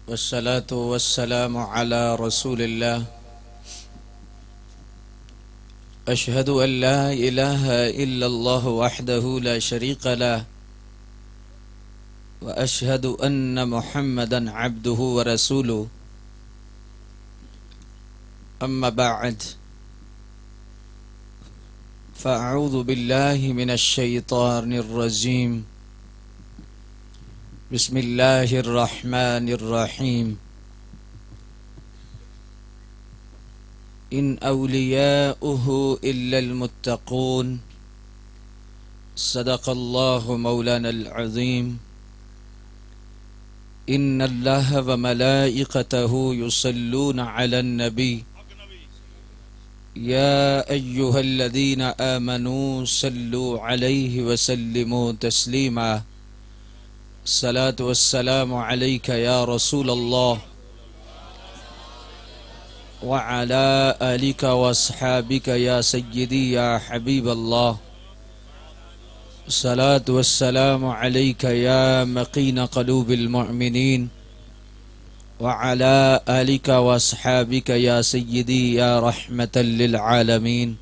والصلاة والسلام على رسول الله. أشهد أن لا إله إلا الله وحده لا شريك له، وأشهد أن محمدا عبده ورسوله. أما بعد، فأعوذ بالله من الشيطان الرجيم. بسم الله الرحمن الرحيم. إن أولياؤه إلا المتقون. صدق الله مولانا العظيم. إن الله وملائكته يصلون على النبي يا أيها الذين آمنوا صلوا عليه وسلموا تسليما. الصلاة والسلام عليك يا رسول الله وعلى آلك وأصحابك يا سيدي يا حبيب الله. الصلاة والسلام عليك يا مقين قلوب المؤمنين وعلى آلك وأصحابك يا سيدي يا رحمة للعالمين.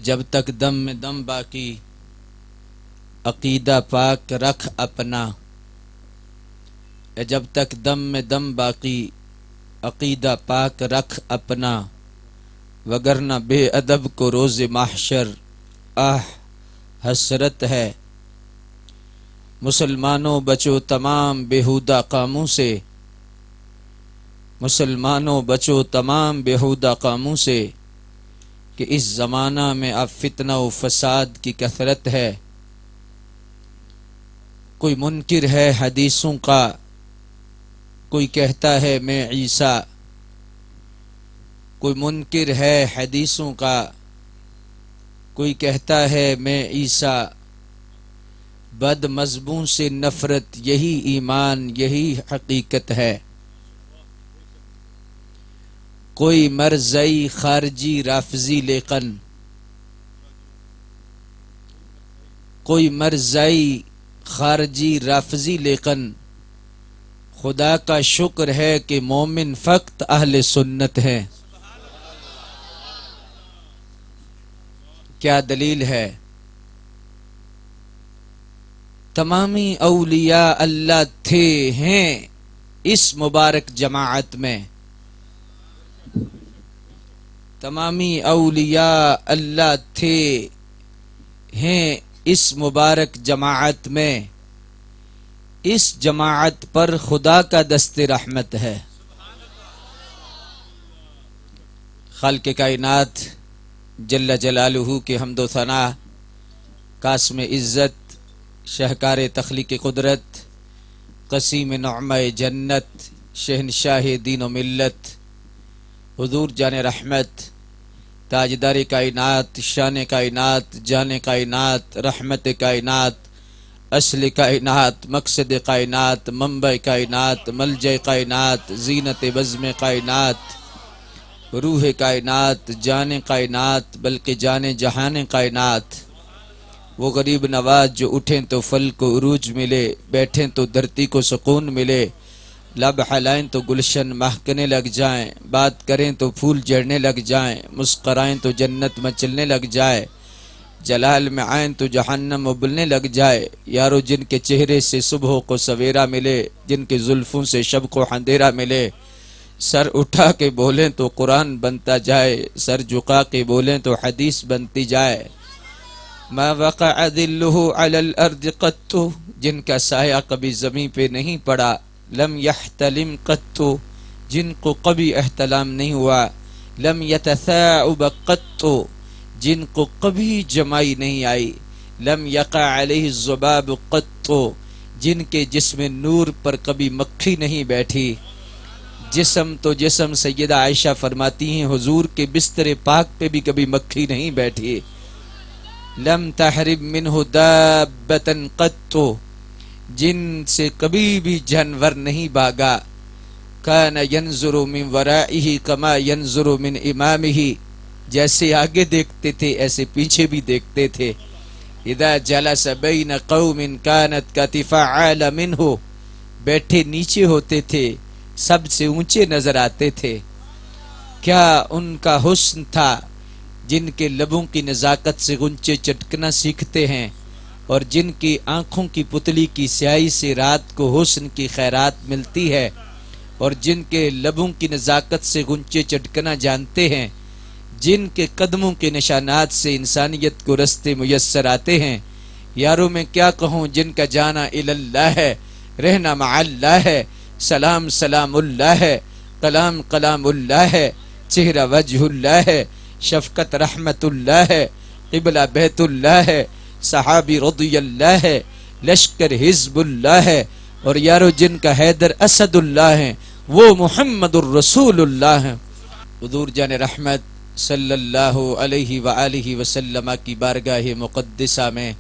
جب تک دم میں دم باقی عقیدہ پاک رکھ اپنا. جب تک دم میں دم باقی عقیدہ پاک رکھ اپنا، وگرنہ بے ادب کو روز محشر حسرت ہے. مسلمانوں بچو تمام بیہودہ کاموں سے، مسلمانوں بچو تمام بیہودہ کاموں سے، کہ اس زمانہ میں اب فتنہ و فساد کی کثرت ہے. کوئی منکر ہے حدیثوں کا، کوئی کہتا ہے میں عیسیٰ. کوئی منکر ہے حدیثوں کا، کوئی کہتا ہے میں عیسیٰ. بد مذہبوں سے نفرت یہی ایمان، یہی حقیقت ہے. کوئی مرزئی خارجی رافضی لیکن، کوئی مرزئی خارجی رافضی لیکن خدا کا شکر ہے کہ مومن فقط اہل سنت ہیں. کیا دلیل ہے؟ تمامی اولیاء اللہ تھے ہیں اس مبارک جماعت میں. تمامی اولیاء اللہ تھے ہیں اس مبارک جماعت میں. اس جماعت پر خدا کا دست رحمت ہے. خالق کائنات جل جلالہ کے حمد و ثنا، قاسم عزت، شہکار تخلیق قدرت، قسیم نعمہ جنت، شہنشاہ دین و ملت، حضور جان رحمت، تاجدار کائنات، شان کائنات، جان کائنات، رحمت کائنات، اصل کائنات، مقصد کائنات، منبع کائنات، ملجأ کائنات، زینت بزم کائنات، روح کائنات، جان کائنات، بلکہ جان جہان کائنات. وہ غریب نواز جو اٹھیں تو پھل کو عروج ملے، بیٹھیں تو دھرتی کو سکون ملے، لب ہلائیں تو گلشن مہکنے لگ جائیں، بات کریں تو پھول جھڑنے لگ جائیں، مسکرائیں تو جنت مچلنے لگ جائے، جلال میں آئیں تو جہنم ابلنے لگ جائے. یارو جن کے چہرے سے صبح کو سویرا ملے، جن کے زلفوں سے شب کو اندھیرا ملے. سر اٹھا کے بولیں تو قرآن بنتا جائے، سر جھکا کے بولیں تو حدیث بنتی جائے. ما وقع ذلہ علی الارض قط، جن کا سایہ کبھی زمین پہ نہیں پڑا. لم یحتلم قط، جن کو کبھی احتلام نہیں ہوا. لم یتثاعب قط، جن کو کبھی جمائی نہیں آئی. لم یقع علیہ الذباب قط، جن کے جسم نور پر کبھی مکھی نہیں بیٹھی. جسم تو جسم، سیدہ عائشہ فرماتی ہیں حضور کے بستر پاک پہ بھی کبھی مکھی نہیں بیٹھی. لم تحرب منہ دابۃ قط، جن سے کبھی بھی جانور نہیں بھاگا. کان ینظر من ورائہ کما ینظر من امامہ، جیسے آگے دیکھتے تھے ایسے پیچھے بھی دیکھتے تھے. اذا جلس بین قوم كانت كتفعال منه، بیٹھے نیچے ہوتے تھے سب سے اونچے نظر آتے تھے. کیا ان کا حسن تھا جن کے لبوں کی نزاکت سے غنچے چٹکنا سیکھتے ہیں اور جن کی آنکھوں کی پتلی کی سیاہی سے رات کو حسن کی خیرات ملتی ہے اور جن کے لبوں کی نزاکت سے غنچے چٹکنا جانتے ہیں، جن کے قدموں کے نشانات سے انسانیت کو رستے میسر آتے ہیں. یاروں میں کیا کہوں جن کا جانا اللہ ہے، رہنا مع اللہ ہے، سلام سلام اللہ ہے، کلام کلام اللہ ہے، چہرہ وجہ اللہ ہے، شفقت رحمت اللہ ہے، قبلہ بیت اللہ ہے، صحابی رضی اللہ ہے، لشکر حزب اللہ ہے، اور یارو جن کا حیدر اسد اللہ ہے وہ محمد الرسول اللہ ہے. حضور جان رحمت صلی اللہ علیہ وآلہ وسلم کی بارگاہ مقدسہ میں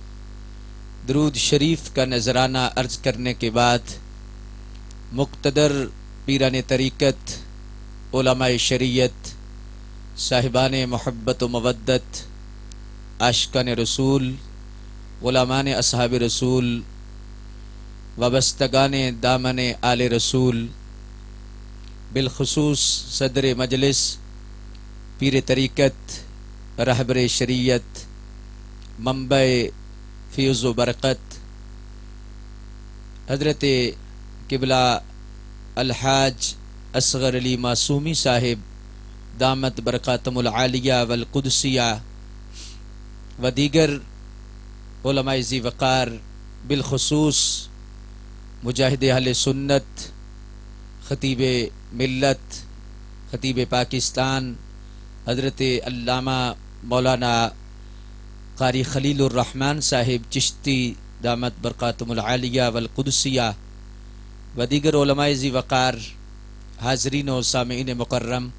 درود شریف کا نذرانہ عرض کرنے کے بعد مقتدر پیران طریقت، علماء شریعت، صاحبان محبت و مودت، عاشقان رسول، غلامان اصحاب رسول، وابستگان دامن آل رسول، بالخصوص صدر مجلس، پیر طریقت، رہبر شریعت، منبع فیض و برکت، حضرت قبلہ الحاج اصغر علی معصومی صاحب دامت برکاتم العالیہ والقدسیہ، و دیگر علماء ذی وقار، بالخصوص مجاہد اہل سنت، خطیب ملت، خطیب پاکستان حضرت علامہ مولانا قاری خلیل الرحمن صاحب چشتی دامت برکاتم العالیہ والقدسیہ، و دیگر علماء ذی وقار، حاضرین و سامعین مکرم،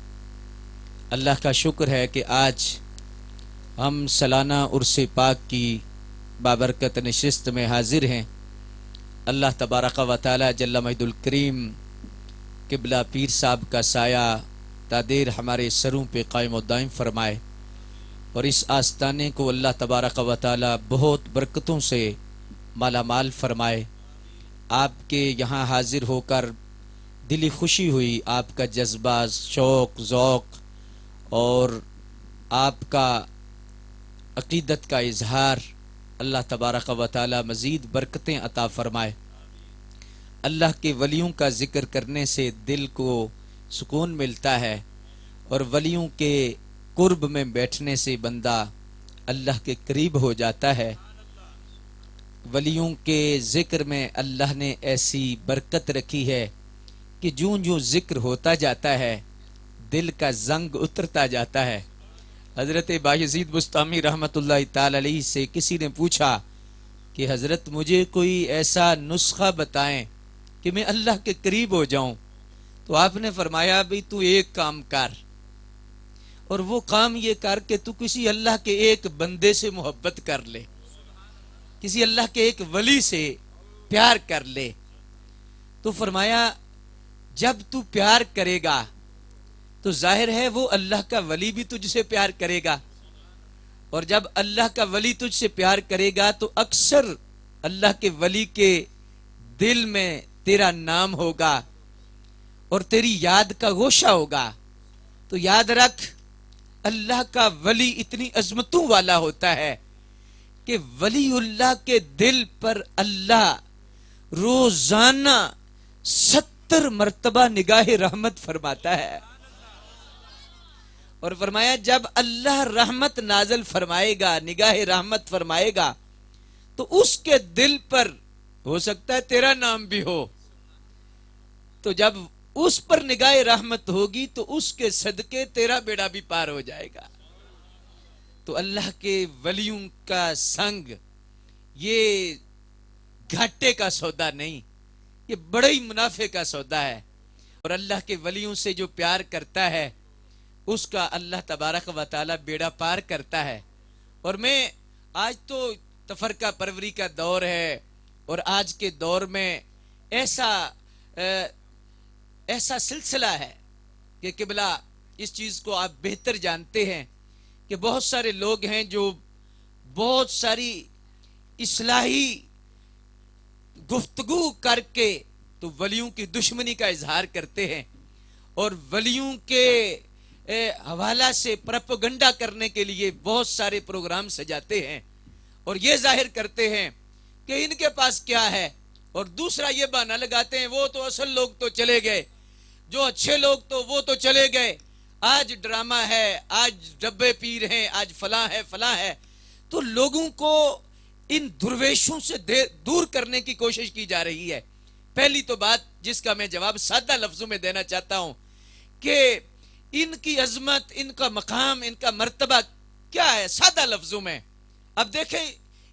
اللہ کا شکر ہے کہ آج ہم سالانہ عرس پاک کی بابرکت نشست میں حاضر ہیں. اللہ تبارک و تعالی جل مجد الکریم قبلہ پیر صاحب کا سایہ تا دیر ہمارے سروں پہ قائم و دائم فرمائے، اور اس آستانے کو اللہ تبارک و تعالی بہت برکتوں سے مالا مال فرمائے. آپ کے یہاں حاضر ہو کر دلی خوشی ہوئی، آپ کا جذبہ، شوق، ذوق اور آپ کا عقیدت کا اظہار، اللہ تبارک و تعالی مزید برکتیں عطا فرمائے. اللہ کے ولیوں کا ذکر کرنے سے دل کو سکون ملتا ہے، اور ولیوں کے قرب میں بیٹھنے سے بندہ اللہ کے قریب ہو جاتا ہے. ولیوں کے ذکر میں اللہ نے ایسی برکت رکھی ہے کہ جوں جوں ذکر ہوتا جاتا ہے دل کا زنگ اترتا جاتا ہے. حضرت بایزید بسطامی رحمت اللہ تعالی علیہ سے کسی نے پوچھا کہ حضرت مجھے کوئی ایسا نسخہ بتائیں کہ میں اللہ کے قریب ہو جاؤں، تو آپ نے فرمایا بھی تو ایک کام کر، اور وہ کام یہ کر کہ تو کسی اللہ کے ایک بندے سے محبت کر لے، کسی اللہ کے ایک ولی سے پیار کر لے. تو فرمایا جب تو پیار کرے گا تو ظاہر ہے وہ اللہ کا ولی بھی تجھ سے پیار کرے گا، اور جب اللہ کا ولی تجھ سے پیار کرے گا تو اکثر اللہ کے ولی کے دل میں تیرا نام ہوگا اور تیری یاد کا گوشہ ہوگا. تو یاد رکھ اللہ کا ولی اتنی عظمتوں والا ہوتا ہے کہ ولی اللہ کے دل پر اللہ روزانہ 70 مرتبہ نگاہ رحمت فرماتا ہے. اور فرمایا جب اللہ رحمت نازل فرمائے گا، نگاہ رحمت فرمائے گا، تو اس کے دل پر ہو سکتا ہے تیرا نام بھی ہو. تو جب اس پر نگاہ رحمت ہوگی تو اس کے صدقے تیرا بیڑا بھی پار ہو جائے گا. تو اللہ کے ولیوں کا سنگ یہ گھاٹے کا سودا نہیں، یہ بڑا ہی منافع کا سودا ہے. اور اللہ کے ولیوں سے جو پیار کرتا ہے اس کا اللہ تبارک و تعالی بیڑا پار کرتا ہے. اور میں آج تو تفرقہ پروری کا دور ہے، اور آج کے دور میں ایسا سلسلہ ہے کہ قبلہ اس چیز کو آپ بہتر جانتے ہیں کہ بہت سارے لوگ ہیں جو بہت ساری اصلاحی گفتگو کر کے تو ولیوں کی دشمنی کا اظہار کرتے ہیں اور ولیوں کے حوالہ سے پروپیگنڈا کرنے کے لیے بہت سارے پروگرام سجاتے ہیں اور یہ ظاہر کرتے ہیں کہ ان کے پاس کیا ہے، اور دوسرا یہ بہانہ لگاتے ہیں وہ تو اصل لوگ تو چلے گئے، جو اچھے لوگ تو وہ تو چلے گئے، آج ڈرامہ ہے، آج ڈبے پیر ہیں، آج فلاں ہے فلاں ہے۔ تو لوگوں کو ان درویشوں سے دور کرنے کی کوشش کی جا رہی ہے۔ پہلی تو بات جس کا میں جواب سادہ لفظوں میں دینا چاہتا ہوں کہ ان کی عظمت، ان کا مقام، ان کا مرتبہ کیا ہے سادہ لفظوں میں۔ اب دیکھیں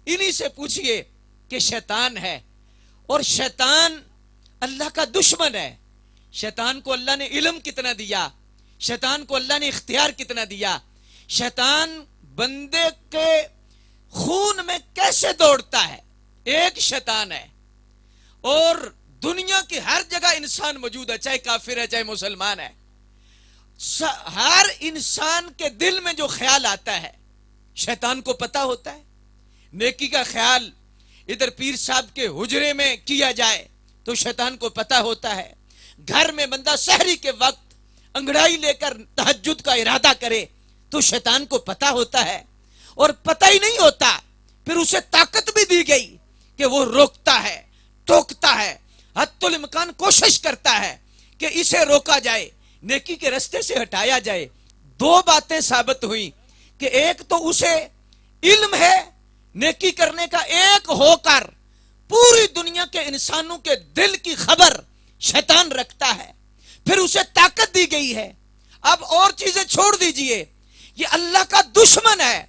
انہی سے پوچھئے کہ شیطان ہے، اور شیطان اللہ کا دشمن ہے۔ شیطان کو اللہ نے علم کتنا دیا، شیطان کو اللہ نے اختیار کتنا دیا، شیطان بندے کے خون میں کیسے دوڑتا ہے، ایک شیطان ہے، اور دنیا کی ہر جگہ انسان موجود ہے، چاہے کافر ہے چاہے مسلمان ہے۔ ہر انسان کے دل میں جو خیال آتا ہے شیطان کو پتا ہوتا ہے۔ نیکی کا خیال ادھر پیر صاحب کے حجرے میں کیا جائے تو شیطان کو پتا ہوتا ہے، گھر میں بندہ سحری کے وقت انگڑائی لے کر تہجد کا ارادہ کرے تو شیطان کو پتا ہوتا ہے، اور پتہ ہی نہیں ہوتا پھر اسے طاقت بھی دی گئی کہ وہ روکتا ہے، ٹوکتا ہے، حتی الامکان کوشش کرتا ہے کہ اسے روکا جائے، نیکی کے رستے سے ہٹایا جائے۔ دو باتیں ثابت ہوئی کہ ایک تو اسے علم ہے نیکی کرنے کا، ایک ہو کر پوری دنیا کے انسانوں کے دل کی خبر شیطان رکھتا ہے، پھر اسے طاقت دی گئی ہے۔ اب اور چیزیں چھوڑ دیجئے، یہ اللہ کا دشمن ہے،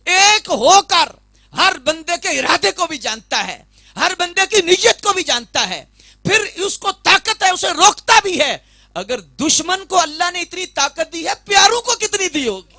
ایک ہو کر ہر بندے کے ارادے کو بھی جانتا ہے، ہر بندے کی نیت کو بھی جانتا ہے، پھر اس کو طاقت ہے، اسے روکتا بھی ہے۔ اگر دشمن کو اللہ نے اتنی طاقت دی ہے، پیاروں کو کتنی دی ہوگی؟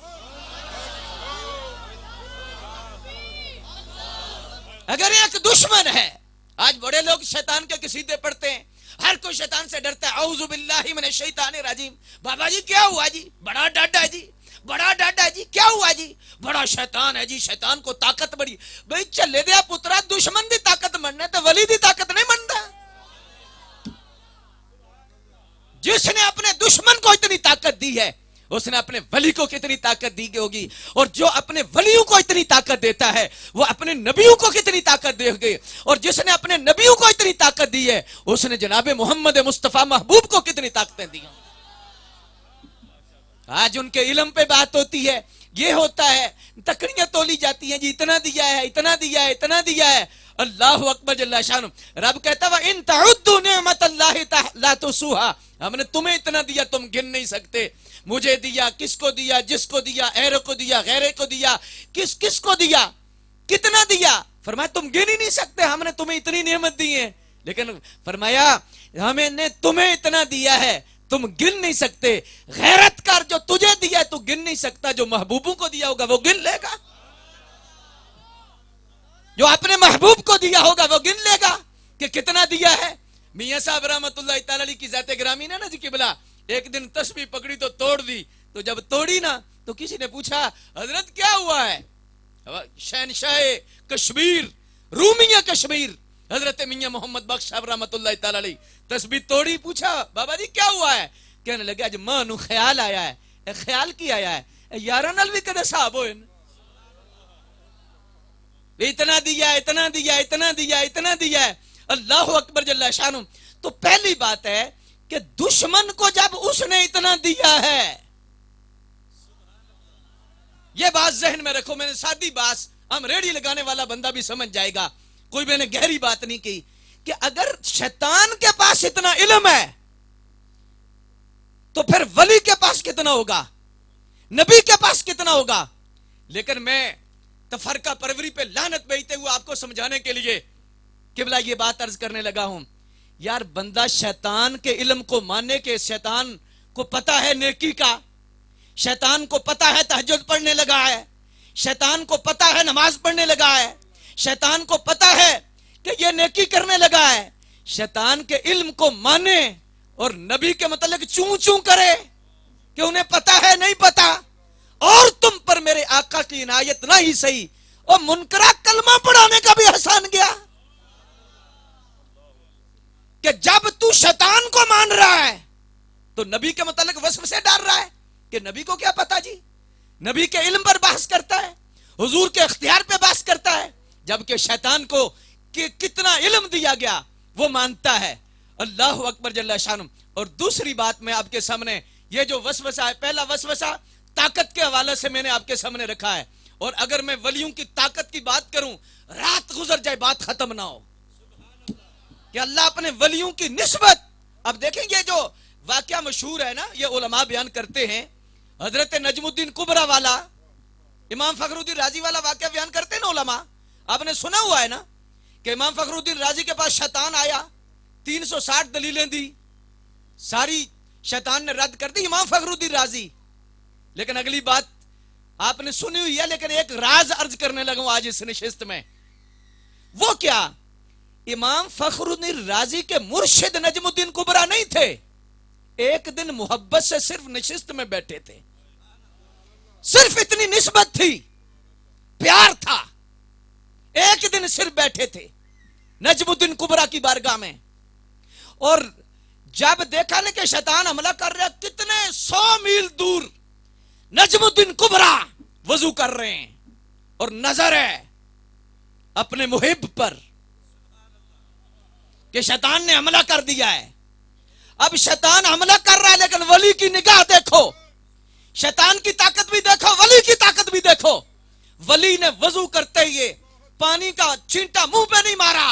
اگر ایک دشمن ہے، آج بڑے لوگ شیطان کے قصیدے پڑھتے ہیں، ہر کوئی شیطان سے ڈرتا ہے، اعوذ باللہ من الشیطان الرجیم۔ بابا جی کیا ہوا جی؟ بڑا ڈاڈا جی، بڑا ڈاڈا جی کیا ہوا جی؟ بڑا شیطان ہے جی، شیطان کو طاقت بڑی۔ بھئی چلے دیا پترا، دشمن دی طاقت مننا تو ولی دی طاقت نہیں مننا۔ جس نے اپنے دشمن کو اتنی طاقت دی ہے اس نے اپنے ولی کو کتنی طاقت دی ہوگی، اور جو اپنے ولیوں کو اتنی طاقت دیتا ہے وہ اپنے نبیوں کو کتنی طاقت دے گے، اور جس نے اپنے نبیوں کو اتنی طاقت دی ہے اس نے جناب محمد مصطفیٰ محبوب کو کتنی طاقتیں دی ہیں۔ آج ان کے علم پہ بات ہوتی ہے، یہ ہوتا ہے، تکڑیاں تولی جاتی ہیں جی، اتنا دیا ہے، اتنا دیا ہے، اتنا دیا ہے۔ اللہ اکبر جل شانہ، رب کہتا ہے وَإِن تَعُدُّوا نِعْمَةَ اللَّهِ لَا تُحْصُوهَا، ہم نے تمہیں اتنا دیا تم گن نہیں سکتے۔ مجھے دیا، کس کو دیا، جس کو دیا، ایرے کو دیا، غیرے کو دیا، کس کس کو دیا، کتنا دیا؟ فرمایا تم گن ہی نہیں سکتے، ہم نے تمہیں اتنی نعمت دی ہے، لیکن فرمایا ہمیں نے تمہیں اتنا دیا ہے تم گن نہیں سکتے۔ غیرت کر، جو تجھے دیا تو گن نہیں سکتا، جو محبوبوں کو دیا ہوگا وہ گن لے گا، جو اپنے محبوب کو دیا ہوگا وہ گن لے گا کہ کتنا دیا ہے۔ میاں صاحب رحمت اللہ تعالی علیہ کی ذات گرامی نا جی قبلہ، ایک دن تسبیح پکڑی تو توڑ دی، تو جب توڑی نا تو کسی نے پوچھا حضرت کیا ہوا ہے؟ شہنشاہ کشمیر، رومیہ کشمیر حضرت میاں محمد بخش صاحب رحمت اللہ تعالی علیہ تسبیح توڑی، پوچھا بابا جی کیا ہوا ہے؟ کہنے لگا اج ماں نو خیال آیا ہے۔ خیال کی آیا ہے؟ یاراں نال بھی کدے صاحب ہوئے، اتنا دیا، اتنا دیا، اتنا دیا، اتنا دیا ہے۔ اللہ اکبر جل شانہ۔ تو پہلی بات ہے کہ دشمن کو جب اس نے اتنا دیا ہے، یہ بات ذہن میں رکھو، میں نے سادی بات، ہم ریڑھی لگانے والا بندہ بھی سمجھ جائے گا، کوئی میں نے گہری بات نہیں کی، کہ اگر شیطان کے پاس اتنا علم ہے تو پھر ولی کے پاس کتنا ہوگا، نبی کے پاس کتنا ہوگا۔ لیکن میں تفرقہ پروری پہ لعنت بھیجتے ہوئے آپ کو سمجھانے کے لیے قبلہ یہ بات عرض کرنے لگا ہوں، یار بندہ شیطان کے علم کو مانے کہ شیطان کو پتا ہے نیکی کا، شیطان کو پتا ہے تہجد پڑھنے لگا ہے، شیطان کو پتا ہے نماز پڑھنے لگا ہے، شیطان کو پتا ہے کہ یہ نیکی کرنے لگا ہے، شیطان کے علم کو مانے اور نبی کے متعلق چوں چوں کرے کہ انہیں پتا ہے نہیں پتا، اور تم پر میرے آقا کی عنایت نہ ہی صحیح، اور منکرہ کلمہ پڑھانے کا بھی احسان گیا کہ جب تو تو نبی کے متعلق وسوسے ڈال رہا ہے کہ نبی کو کیا پتا جی، نبی کے علم پر بحث کرتا ہے، حضور کے اختیار پہ بحث کرتا ہے، جبکہ شیطان کو کہ کتنا علم دیا گیا وہ مانتا ہے۔ اللہ اکبر جل شانہ۔ اور دوسری بات میں آپ کے سامنے یہ جو وسوسہ ہے، پہلا وسوسہ طاقت کے حوالے سے میں نے آپ کے سامنے رکھا ہے، اور اگر میں ولیوں کی طاقت کی بات کروں رات گزر جائے بات ختم نہ ہو کہ اللہ اپنے ولیوں کی نسبت۔ اب دیکھیں یہ جو واقعہ مشہور ہے نا، یہ علماء بیان کرتے ہیں، حضرت نجم الدین کبرا والا، امام فخر الدین رازی والا واقعہ بیان کرتے ہیں نا علماء، آپ نے سنا ہوا ہے نا کہ امام فخر الدین رازی کے پاس شیطان آیا، 360 دلیلیں دی، ساری شیطان نے رد کر دی امام فخر الدین رازی۔ لیکن اگلی بات آپ نے سنی ہوئی ہے، لیکن ایک راز عرض کرنے لگا ہوں آج اس نشست میں۔ وہ کیا؟ امام فخر الدین رازی کے مرشد نجم الدین کبرا نہیں تھے، ایک دن محبت سے صرف نشست میں بیٹھے تھے، صرف اتنی نسبت تھی، پیار تھا، ایک دن صرف بیٹھے تھے نجم الدین کبرا کی بارگاہ میں، اور جب دیکھا نا کہ شیطان حملہ کر رہا، کتنے 100 میل دور نجم الدین کبرا وضو کر رہے ہیں اور نظر ہے اپنے محب پر کہ شیطان نے حملہ کر دیا ہے۔ اب شیطان حملہ کر رہا ہے لیکن ولی کی نگاہ دیکھو، شیطان کی طاقت بھی دیکھو، ولی کی طاقت بھی دیکھو۔ ولی نے وضو کرتے ہوئے پانی کا چھینٹا منہ پہ نہیں مارا،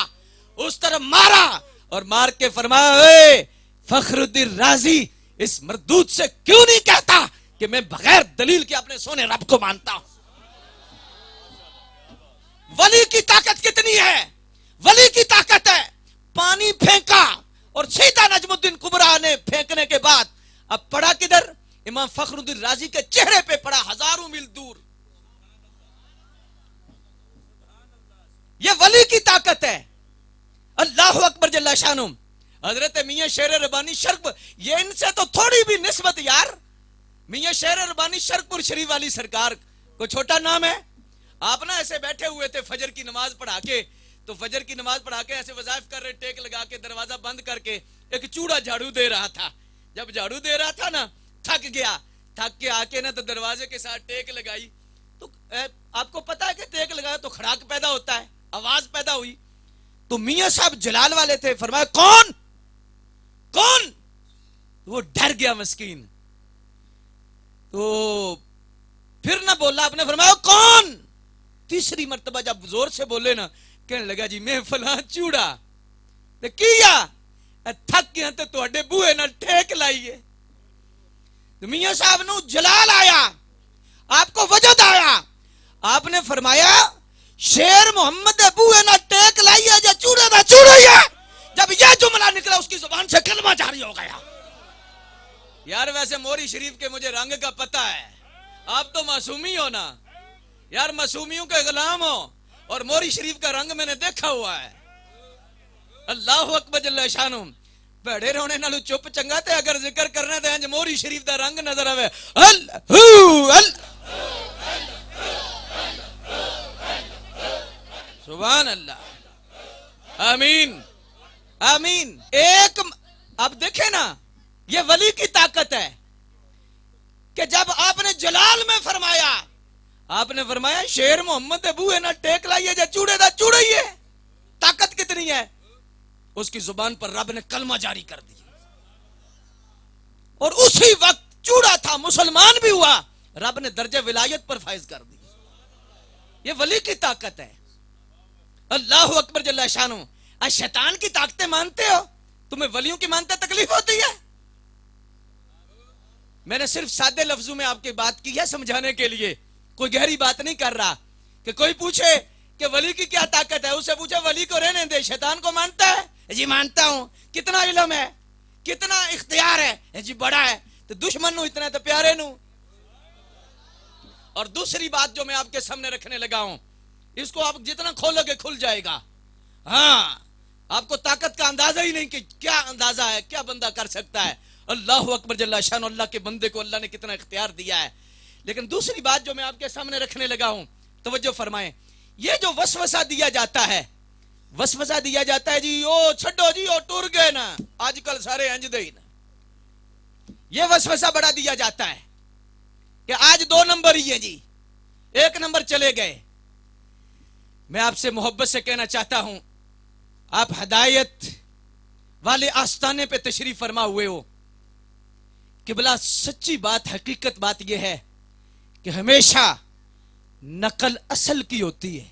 اس طرح مارا اور مار کے فرمایا، اے فخر الدین رازی، اس مردود سے کیوں نہیں کہتا کہ میں بغیر دلیل کے اپنے سونے رب کو مانتا ہوں؟ ولی کی طاقت کتنی ہے؟ ولی کی طاقت ہے، پانی پھینکا اور سیدھا نجم الدین کبرا نے پھینکنے کے بعد اب پڑا کدھر؟ امام فخر الدین رازی کے چہرے پہ پڑا، ہزاروں میل دور۔ یہ ولی کی طاقت ہے۔ اللہ اکبر جل شانہ۔ حضرت میاں شیر ربانی شرق، یہ ان سے تو تھوڑی بھی نسبت یار، میاں شیر ربانی شرق پور شریف والی سرکار کو چھوٹا نام ہے۔ آپ نا ایسے بیٹھے ہوئے تھے فجر کی نماز پڑھا کے، تو فجر کی نماز پڑھا کے ایسے وظائف کر رہے، ٹیک لگا کے دروازہ بند کر کے ایک چوڑا جھاڑو دے رہا تھا۔ جب جھاڑو دے رہا تھا نا، تھک گیا، تھک کے آ کے نا تو دروازے کے ساتھ ٹیک لگائی، تو آپ کو پتا ہے کہ ٹیک لگایا تو کھڑاک پیدا ہوتا ہے، آواز پیدا ہوئی، تو میاں صاحب جلال والے تھے، فرمایا کون کون؟ وہ ڈر گیا مسکین، تو پھر نہ بولا، آپ نے فرمایا کون؟ تیسری مرتبہ جب زور سے بولے نا، کہنے لگا جی میں فلاں چوڑا تے کیا تھک گیا تے تواڈے بوئے نال ٹھیک لائیے۔ تو میاں صاحب نو جلال آیا، آپ کو وجد آیا، آپ نے فرمایا شیر محمد بوئے نال ٹھیک لائیے جا چوڑے دا چوڑا ہی ہے۔ جب یہ جملہ نکلا اس کی زبان سے کلمہ جاری ہو گیا۔ یار ویسے موری شریف کے مجھے رنگ کا پتہ ہے، آپ تو معصومی ہو نا یار، معصومیوں کے غلام ہو، اور موری شریف کا رنگ میں نے دیکھا ہوا ہے۔ اللہ اکبر جل شانہ۔ بڑے رونے نالو چپ چنگا تے اگر ذکر کرنے تے انج موری شریف دا رنگ نظر آوے، سبحان اللہ، آمین آمین۔ ایک اب دیکھیں نا، یہ ولی کی طاقت ہے کہ جب آپ نے جلال میں فرمایا، آپ نے فرمایا شیر محمد ابو ہے نا ٹیک لائیے جا چوڑے دا چوڑا ہی ہے۔ طاقت کتنی ہے؟ اس کی زبان پر رب نے کلمہ جاری کر دیا، اور اسی وقت چوڑا تھا، مسلمان بھی ہوا، رب نے درجہ ولایت پر فائز کر دی۔ یہ ولی کی طاقت ہے۔ اللہ اکبر جل شانہ۔ شیطان کی طاقتیں مانتے ہو، تمہیں ولیوں کی مانتے تکلیف ہوتی ہے؟ میں نے صرف سادے لفظوں میں آپ کی بات کی ہے سمجھانے کے لیے، کوئی گہری بات نہیں کر رہا۔ کہ کوئی پوچھے کہ ولی کی کیا طاقت ہے، اسے پوچھے ولی کو رہنے دے، شیطان کو مانتا ہے؟ جی مانتا ہوں۔ کتنا علم ہے، کتنا اختیار ہے؟ جی بڑا ہے۔ تو دشمن نو اتنا تو پیارے نو۔ اور دوسری بات جو میں آپ کے سامنے رکھنے لگا ہوں، اس کو آپ جتنا کھولو گے کھل جائے گا۔ ہاں، آپ کو طاقت کا اندازہ ہی نہیں کہ کیا اندازہ ہے، کیا بندہ کر سکتا ہے۔ اللہ اکبر جل شان۔ اللہ کے بندے کو اللہ نے کتنا اختیار دیا ہے۔ لیکن دوسری بات جو میں آپ کے سامنے رکھنے لگا ہوں، توجہ فرمائیں، یہ جو وسوسہ دیا جاتا ہے، وسوسہ دیا جاتا ہے جی او چھڈو جی او ٹر گئے نا، آج کل سارے انج دے ہی نا، یہ وسوسہ بڑا دیا جاتا ہے کہ آج 2 نمبر ہی ہیں جی، 1 نمبر چلے گئے۔ میں آپ سے محبت سے کہنا چاہتا ہوں، آپ ہدایت والے آستانے پہ تشریف فرما ہوئے ہو، قبلہ سچی بات، حقیقت بات یہ ہے کہ ہمیشہ نقل اصل کی ہوتی ہے۔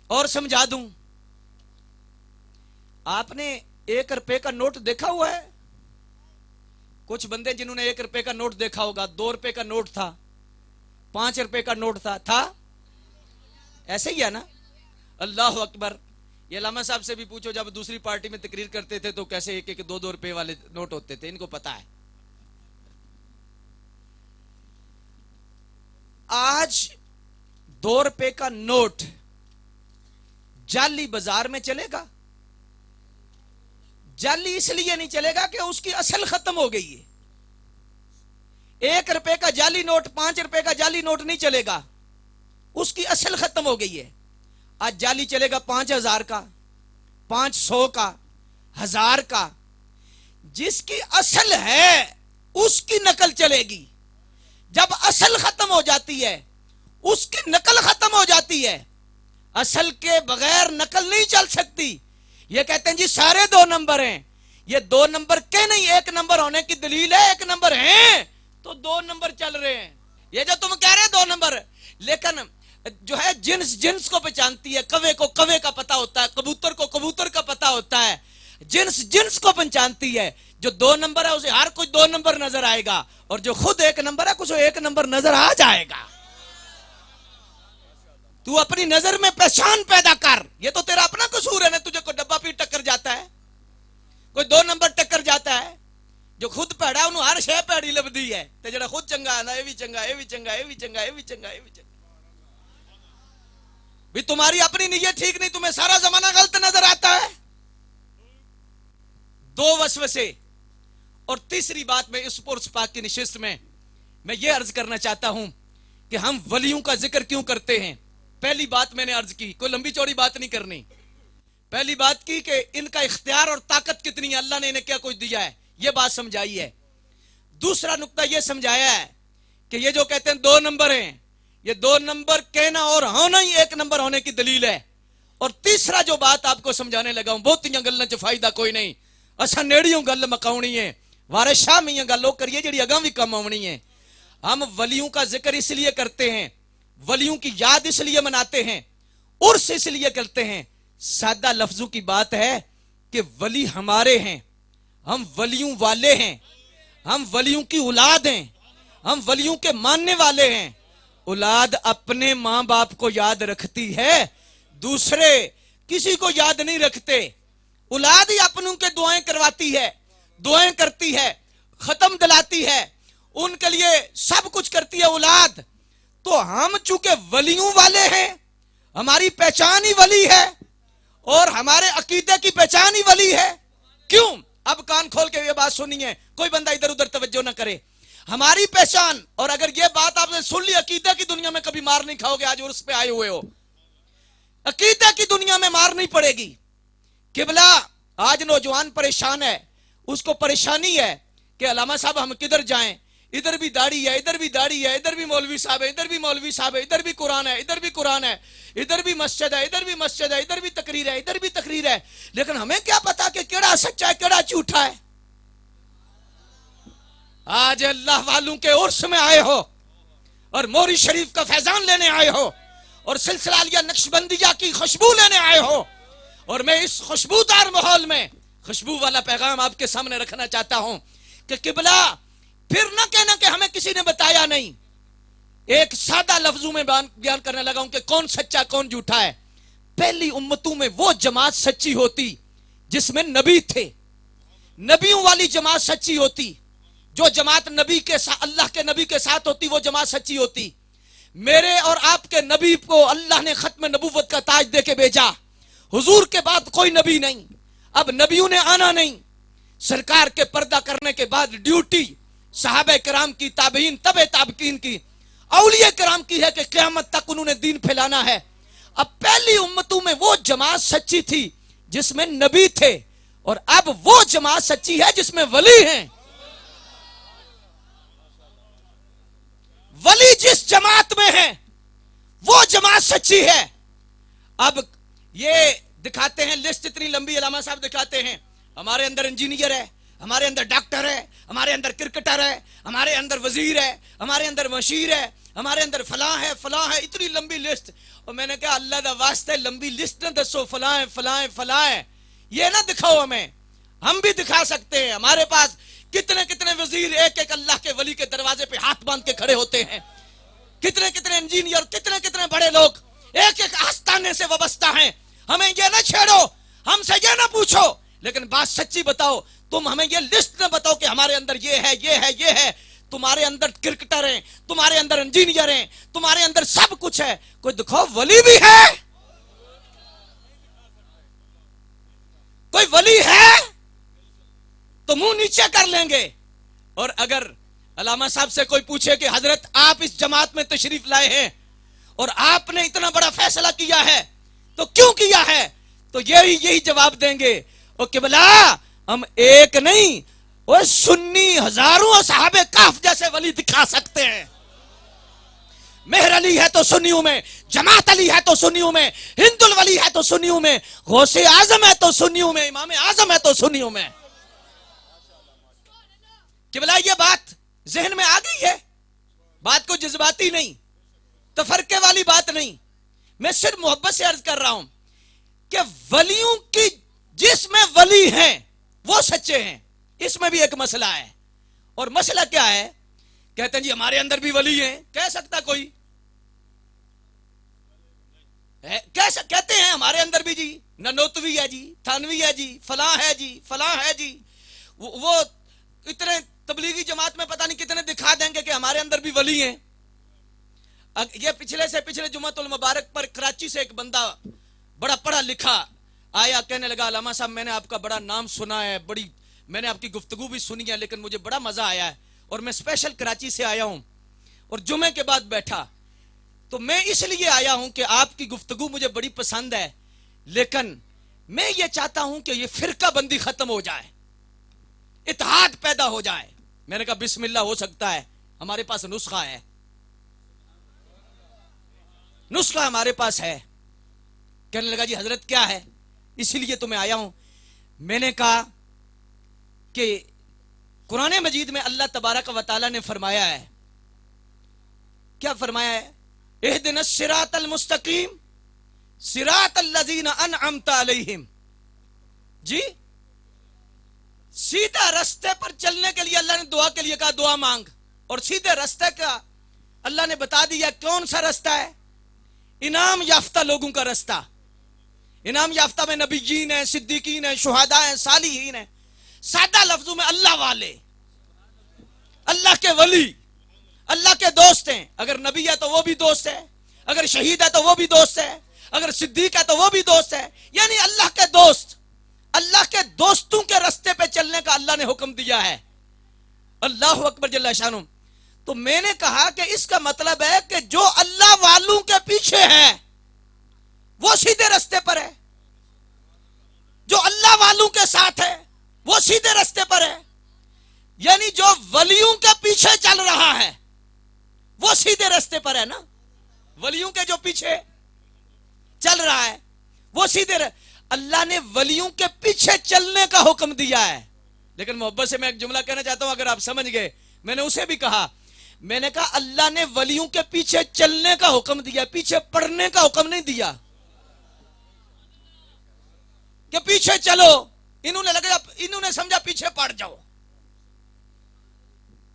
اور سمجھا دوں، آپ نے 1 روپے کا نوٹ دیکھا ہوا ہے؟ کچھ بندے جنہوں نے 1 روپے کا نوٹ دیکھا ہوگا، 2 روپے کا نوٹ تھا، 5 روپے کا نوٹ تھا ایسے ہی ہے نا؟ اللہ اکبر۔ یہ علامہ صاحب سے بھی پوچھو، جب دوسری پارٹی میں تقریر کرتے تھے تو کیسے 1-1 2-2 روپے والے نوٹ ہوتے تھے، ان کو پتا ہے۔ آج 2 روپے کا نوٹ جعلی بازار میں چلے گا؟ جعلی اس لیے نہیں چلے گا کہ اس کی اصل ختم ہو گئی ہے۔ 1 روپے کا جعلی نوٹ، 5 روپے کا جعلی نوٹ نہیں چلے گا، اس کی اصل ختم ہو گئی ہے۔ آج جعلی چلے گا 5000 کا، 500 کا، 1000 کا۔ جس کی اصل ہے اس کی نقل چلے گی۔ جب اصل ختم ہو جاتی ہے، اس کی نقل ختم ہو جاتی ہے۔ اصل کے بغیر نقل نہیں چل سکتی۔ یہ کہتے ہیں جی سارے 2 نمبر ہیں، یہ 2 نمبر کے نہیں، 1 نمبر ہونے کی دلیل ہے، 1 نمبر ہیں تو 2 نمبر چل رہے ہیں۔ یہ جو تم کہہ رہے 2 نمبر، لیکن جو ہے جنس کو پہچانتی ہے، کوے کو کوے کا پتا ہوتا ہے، کبوتر کو کبوتر کا پتا ہوتا ہے، جنس کو پہچانتی ہے۔ جو 2 نمبر ہے اسے ہر کوئی 2 نمبر نظر آئے گا، اور جو خود 1 نمبر ہے اسے 1 نمبر نظر آ جائے گا۔ تو اپنی نظر میں پہچان پیدا کر، یہ تو تیرا اپنا قصور ہے نا۔ تجھے کوئی ڈبہ پی ٹکر جاتا ہے، کوئی 2 نمبر ٹکر جاتا ہے، جو خود پیڑا انہوں ہر شے پیڑی لبدی ہے، تے جڑا خود چنگا ہے نا، یہ بھی چنگا، یہ بھی چنگا، یہ بھی چنگا، یہ بھی چنگا، یہ بھی چنگا۔ بھی تمہاری اپنی نیت ٹھیک نہیں، تمہیں سارا زمانہ غلط نظر آتا ہے۔ 2 وسوسے۔ اور تیسری بات میں اس پرس پاک کی نشست میں یہ عرض کرنا چاہتا ہوں کہ ہم ولیوں کا ذکر کیوں کرتے ہیں۔ پہلی بات میں نے عرض کی، کوئی لمبی چوڑی بات نہیں کرنی۔ پہلی بات کی کہ ان کا اختیار اور طاقت کتنی ہے، اللہ نے انہیں کیا کچھ دیا ہے، یہ بات سمجھائی ہے۔ دوسرا نقطہ یہ سمجھایا ہے کہ یہ جو کہتے ہیں 2 نمبر ہیں، یہ 2 نمبر کہنا اور ہونا ہی 1 نمبر ہونے کی دلیل ہے۔ اور تیسرا جو بات آپ کو سمجھانے لگا ہوں، بہت گلوں چ فائدہ کوئی نہیں، اساں نیڑیوں گل مکاونی ہے، وارث شاہ میں گل کریے جڑی اگاں بھی کم آونی ہے۔ ہم ولیوں کا ذکر اس لیے کرتے ہیں، ولیوں کی یاد اس لیے مناتے ہیں، عرس اس لیے کرتے ہیں۔ سادہ لفظوں کی بات ہے کہ ولی ہمارے ہیں، ہم ولیوں والے ہیں، ہم ولیوں کی اولاد ہیں، ہم ولیوں کے ماننے والے ہیں۔ اولاد اپنے ماں باپ کو یاد رکھتی ہے، دوسرے کسی کو یاد نہیں رکھتے۔ اولاد ہی اپنوں کے دعائیں کرواتی ہے، دعائیں کرتی ہے، ختم دلاتی ہے، ان کے لیے سب کچھ کرتی ہے اولاد۔ تو ہم چونکہ ولیوں والے ہیں، ہماری پہچان ہی ولی ہے، اور ہمارے عقیدے کی پہچان ہی ولی ہے۔ کیوں؟ اب کان کھول کے یہ بات سنی ہے، کوئی بندہ ادھر ادھر توجہ نہ کرے۔ ہماری پہچان، اور اگر یہ بات آپ نے سن لی، عقیدہ کی دنیا میں کبھی مار نہیں کھاؤ گے۔ آج عرس پہ آئے ہوئے ہو، عقیدہ کی دنیا میں مار نہیں پڑے گی۔ قبلہ آج نوجوان پریشان ہے، اس کو پریشانی ہے کہ علامہ صاحب ہم کدھر جائیں، ادھر بھی داڑھی ہے، ادھر بھی داڑھی ہے، ادھر بھی مولوی صاحب ہے، ادھر بھی مولوی صاحب ہے، ادھر بھی قرآن ہے، ادھر بھی قرآن ہے، ادھر بھی مسجد ہے، ادھر بھی مسجد ہے، ادھر بھی تقریر ہے، ادھر بھی تقریر ہے، لیکن ہمیں کیا پتا کہ کیڑا سچا ہے کیڑا جھوٹا ہے۔ آج اللہ والوں کے عرس میں آئے ہو اور موری شریف کا فیضان لینے آئے ہو اور سلسلہ علیہ نقشبندیہ کی خوشبو لینے آئے ہو، اور میں اس خوشبودار ماحول میں خوشبو والا پیغام آپ کے سامنے رکھنا چاہتا ہوں کہ قبلہ پھر نہ کہنا کہ ہمیں کسی نے بتایا نہیں۔ ایک سادہ لفظوں میں بیان کرنے لگا ہوں کہ کون سچا کون جھوٹا ہے۔ پہلی امتوں میں وہ جماعت سچی ہوتی جس میں نبی تھے، نبیوں والی جماعت سچی ہوتی، جو جماعت نبی کے ساتھ، اللہ کے نبی کے ساتھ ہوتی، وہ جماعت سچی ہوتی۔ میرے اور آپ کے نبی کو اللہ نے ختم نبوت کا تاج دے کے بھیجا، حضور کے بعد کوئی نبی نہیں، اب نبیوں نے آنا نہیں۔ سرکار کے پردہ کرنے کے بعد ڈیوٹی صحابہ کرام کی، تابعین، تبع تابعین کی، اولیاء کرام کی ہے کہ قیامت تک انہوں نے دین پھیلانا ہے۔ اب پہلی امتوں میں وہ جماعت سچی تھی جس میں نبی تھے اور اب وہ جماعت سچی ہے جس میں ولی ہیں. ولی جس جماعت میں ہے وہ جماعت سچی ہے. اب یہ دکھاتے ہیں لسٹ اتنی لمبی، علامہ صاحب دکھاتے ہیں ہمارے اندر انجینئر ہے، ہمارے اندر ڈاکٹر ہے، ہمارے اندر کرکٹر ہے، ہمارے اندر وزیر ہے، ہمارے اندر مشیر ہے، ہمارے اندر فلاں ہے فلاں ہے، اتنی لمبی لسٹ. اور میں نے کہا اللہ دا واسطہ لمبی لسٹ نہ دسو، فلاں ہے فلاں ہے فلاں ہے، یہ نہ دکھاؤ ہمیں. ہم بھی دکھا سکتے ہیں، ہمارے پاس کتنے کتنے وزیر ایک ایک اللہ کے ولی کے دروازے پہ ہاتھ باندھ کے کھڑے ہوتے ہیں، کتنے کتنے انجینئر، کتنے کتنے بڑے لوگ ایک ایک آستانے سے وابستہ ہیں. ہمیں یہ نہ چھیڑو، ہم سے یہ نہ پوچھو، لیکن بات سچی بتاؤ. تم ہمیں یہ لسٹ نہ بتاؤ کہ ہمارے اندر یہ ہے یہ ہے یہ ہے. تمہارے اندر کرکٹر ہیں، تمہارے اندر انجینئر ہیں، تمہارے اندر سب کچھ ہے، کوئی دکھاؤ ولی بھی ہے. کوئی ولی ہے تو منہ نیچے کر لیں گے. اور اگر علامہ صاحب سے کوئی پوچھے کہ حضرت آپ اس جماعت میں تشریف لائے ہیں اور آپ نے اتنا بڑا فیصلہ کیا ہے تو کیوں کیا ہے، تو یہی جواب دیں گے او قبلہ ہم ایک نہیں وہ سنی ہزاروں اصحاب کہف جیسے ولی دکھا سکتے ہیں. مہر علی ہے تو سنیوں میں، جماعت علی ہے تو سنیوں میں، ہند الولی ہے تو سنیوں میں، غوث اعظم ہے تو سنیوں میں، امام اعظم ہے تو سنیوں میں. قبلہ یہ بات ذہن میں آ گئی ہے، بات کو جذباتی نہیں، تفرقے والی بات نہیں. میں صرف محبت سے عرض کر رہا ہوں کہ ولیوں کی جس میں ولی ہیں وہ سچے ہیں. اس میں بھی ایک مسئلہ ہے، اور مسئلہ کیا ہے؟ کہتے ہیں جی ہمارے اندر بھی ولی ہیں. کہہ سکتا کوئی؟ کہتے ہیں ہمارے اندر بھی جی ننوتوی ہے جی، تھانوی ہے جی، فلاں ہے جی، فلاں ہے جی. وہ اتنے تبلیغی جماعت میں پتہ نہیں کتنے دکھا دیں گے کہ ہمارے اندر بھی ولی ہیں. یہ پچھلے جمعۃ المبارک پر کراچی سے ایک بندہ بڑا پڑھا لکھا آیا، کہنے لگا علامہ صاحب میں نے آپ کا بڑا نام سنا ہے، میں نے آپ کی گفتگو بھی سنی ہے، لیکن مجھے بڑا مزہ آیا ہے اور میں اسپیشل کراچی سے آیا ہوں اور جمعے کے بعد بیٹھا تو میں اس لیے آیا ہوں کہ آپ کی گفتگو مجھے بڑی پسند ہے، لیکن میں یہ چاہتا ہوں کہ یہ فرقہ بندی ختم ہو جائے، اتحاد پیدا ہو جائے. میں نے کہا بسم اللہ، ہو سکتا ہے، ہمارے پاس نسخہ ہے، نسخہ ہمارے پاس ہے. کہنے لگا جی حضرت کیا ہے؟ اسی لیے تو میں آیا ہوں. میں نے کہا کہ قرآن مجید میں اللہ تبارک و تعالی نے فرمایا ہے، کیا فرمایا ہے؟ اہدنا الصراط المستقیم صراط الذین انعمت علیہم. جی سیدھا رستے پر چلنے کے لیے اللہ نے دعا کے لیے کہا دعا مانگ، اور سیدھے رستے کا اللہ نے بتا دیا کون سا رستہ ہے؟ انعام یافتہ لوگوں کا رستہ. انعام یافتہ میں نبیین ہیں، صدیقین ہیں، شہداء ہیں، صالحین ہیں. سادہ لفظوں میں اللہ والے، اللہ کے ولی، اللہ کے دوست ہیں. اگر نبی ہے تو وہ بھی دوست ہے، اگر شہید ہے تو وہ بھی دوست ہے، اگر صدیق ہے تو وہ بھی دوست ہے. یعنی اللہ کے دوست، اللہ کے دوستوں کے رستے پہ چلنے کا اللہ نے حکم دیا ہے. اللہ اکبر جل شانہ. تو میں نے کہا کہ اس کا مطلب ہے کہ جو اللہ والوں کے پیچھے ہے وہ سیدھے رستے پر ہے، جو اللہ والوں کے ساتھ ہے وہ سیدھے رستے پر ہے. یعنی جو ولیوں کے پیچھے چل رہا ہے وہ سیدھے رستے پر ہے نا. ولیوں کے جو پیچھے چل رہا ہے وہ سیدھے اللہ نے ولیوں کے پیچھے چلنے کا حکم دیا ہے. لیکن محبت سے میں ایک جملہ کہنا چاہتا ہوں، اگر آپ سمجھ گئے. میں نے اسے بھی کہا، میں نے کہا اللہ نے ولیوں کے پیچھے چلنے کا حکم دیا، پیچھے پڑنے کا حکم نہیں دیا کہ پیچھے چلو. انہوں نے سمجھا پیچھے پڑ جاؤ،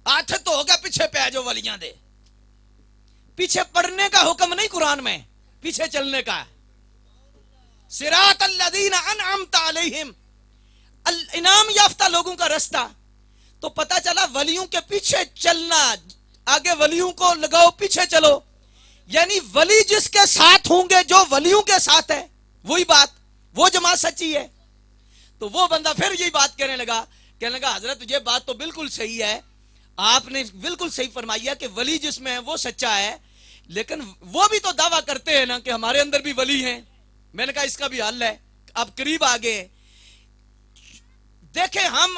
ہاتھ تو ہو گیا پیچھے پہ جو ولیاں دے. پیچھے پڑنے کا حکم نہیں قرآن میں، پیچھے چلنے کا. صراط الذین انعمت علیہم، انعام یافتہ لوگوں کا رستہ. تو پتا چلا ولیوں کے پیچھے چلنا، آگے ولیوں کو لگاؤ پیچھے چلو. یعنی ولی جس کے ساتھ ہوں گے، جو ولیوں کے ساتھ ہے، وہی بات، وہ جماعت سچی ہے. تو وہ بندہ پھر یہی بات کہنے لگا حضرت یہ بات تو بالکل صحیح ہے، آپ نے بالکل صحیح فرمائی ہے کہ ولی جس میں ہے وہ سچا ہے، لیکن وہ بھی تو دعویٰ کرتے ہیں نا کہ ہمارے اندر بھی ولی ہیں. میں نے کہا اس کا بھی حل ہے. آپ قریب آگے دیکھیں ہم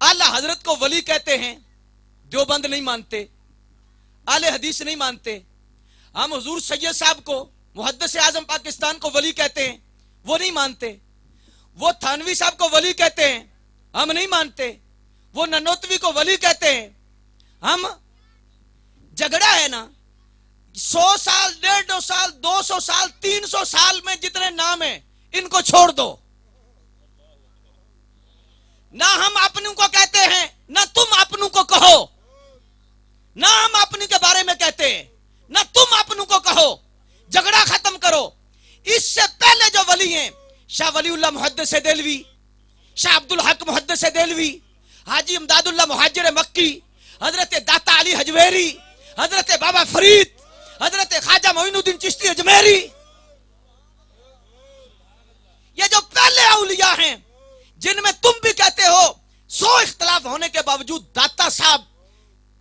اعلی حضرت کو ولی کہتے ہیں، دیوبند نہیں مانتے، اہل حدیث نہیں مانتے. ہم حضور سید صاحب کو، محدث اعظم پاکستان کو ولی کہتے ہیں، وہ نہیں مانتے. وہ تھانوی صاحب کو ولی کہتے ہیں، ہم نہیں مانتے. وہ ننوتوی کو ولی کہتے ہیں، ہم. جھگڑا ہے نا، 100 سال، 150 سال، 200 سال، 300 سال میں جتنے نام ہیں ان کو چھوڑ دو. نہ ہم اپنوں کو کہتے ہیں، نہ تم اپنوں کو کہو. نہ ہم اپنی کے بارے میں کہتے ہیں، نہ تم اپنوں کو کہو. جھگڑا ختم کرو. اس سے پہلے جو ولی ہیں، شاہ ولی اللہ محدث دہلوی، شاہ عبدالحق محدث دہلوی، حاجی امداد اللہ مہاجر مکی، حضرت داتا علی حجویری، حضرت بابا فرید، حضرت خواجہ معین الدین چشتی اجمیری، یہ جو پہلے اولیاء ہیں جن میں تم بھی کہتے ہو 100 اختلاف ہونے کے باوجود داتا صاحب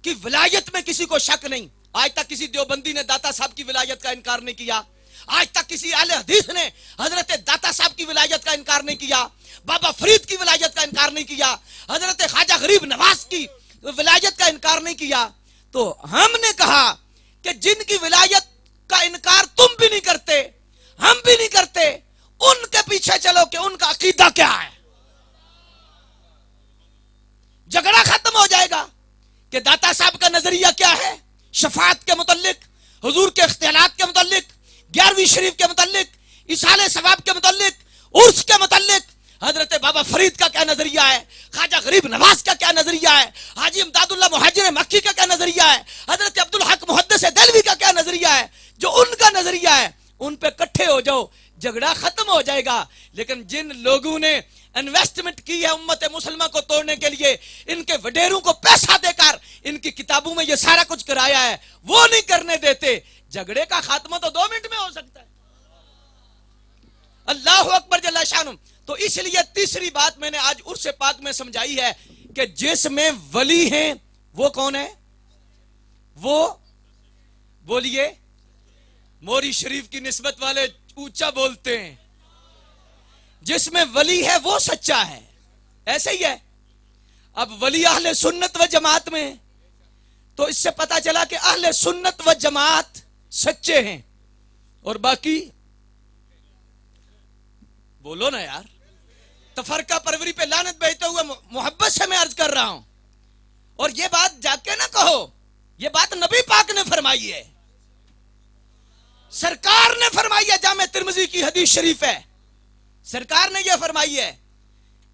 کی ولایت میں کسی کو شک نہیں. آج تک کسی دیوبندی نے داتا صاحب کی ولایت کا انکار نہیں کیا. آج تک کسی اہل حدیث نے حضرت داتا صاحب کی ولایت کا انکار نہیں کیا، بابا فرید کی ولایت کا انکار نہیں کیا، حضرت خواجہ غریب نواز کی ولایت کا انکار نہیں کیا. تو ہم نے کہا کہ جن کی ولایت کا انکار تم بھی نہیں کرتے، ہم بھی نہیں کرتے، ان کے پیچھے چلو کہ ان کا عقیدہ کیا ہے. جھگڑا ختم ہو جائے گا کہ داتا صاحب کا نظریہ کیا ہے شفاعت کے متعلق، حضور کے اختیارات کے متعلق، 11ویں شریف کے متعلق، اصحال ثواب کے متعلق، عرس کے متعلق. حضرت بابا فرید کا کیا نظریہ ہے، خواجہ غریب نواز کا کیا نظریہ ہے، حاجی امداد اللہ مہاجر مکی کا کیا نظریہ ہے، حضرت عبدالحق محدث دہلوی کا کیا نظریہ ہے. جو ان کا نظریہ ہے ان پہ کٹھے ہو جاؤ، جھگڑا ختم ہو جائے گا. لیکن جن لوگوں نے انویسٹمنٹ کی ہے امت مسلمہ کو توڑنے کے لیے، ان کے وڈیروں کو پیسہ دے کر ان کی کتابوں میں یہ سارا کچھ کرایا ہے، وہ نہیں کرنے دیتے. جھگڑے کا خاتمہ تو 2 منٹ میں ہو سکتا ہے. اللہ اکبر جل شانہ. تو اس لیے تیسری بات میں نے آج عرس پاک میں سمجھائی ہے کہ جس میں ولی ہیں وہ کون ہے؟ وہ بولیے، موری شریف کی نسبت والے اونچا بولتے ہیں. جس میں ولی ہے وہ سچا ہے. ایسے ہی ہے. اب ولی اہل سنت و جماعت میں، تو اس سے پتا چلا کہ اہل سنت و جماعت سچے ہیں اور باقی بولو نا یار، تفرقہ پروری پہ لعنت بھیجتے ہوئے محبت سے میں عرض کر رہا ہوں. اور یہ بات جا کے نہ کہو، یہ بات نبی پاک نے فرمائی ہے، سرکار نے فرمائی ہے. جامع ترمذی کی حدیث شریف ہے، سرکار نے یہ فرمائی ہے.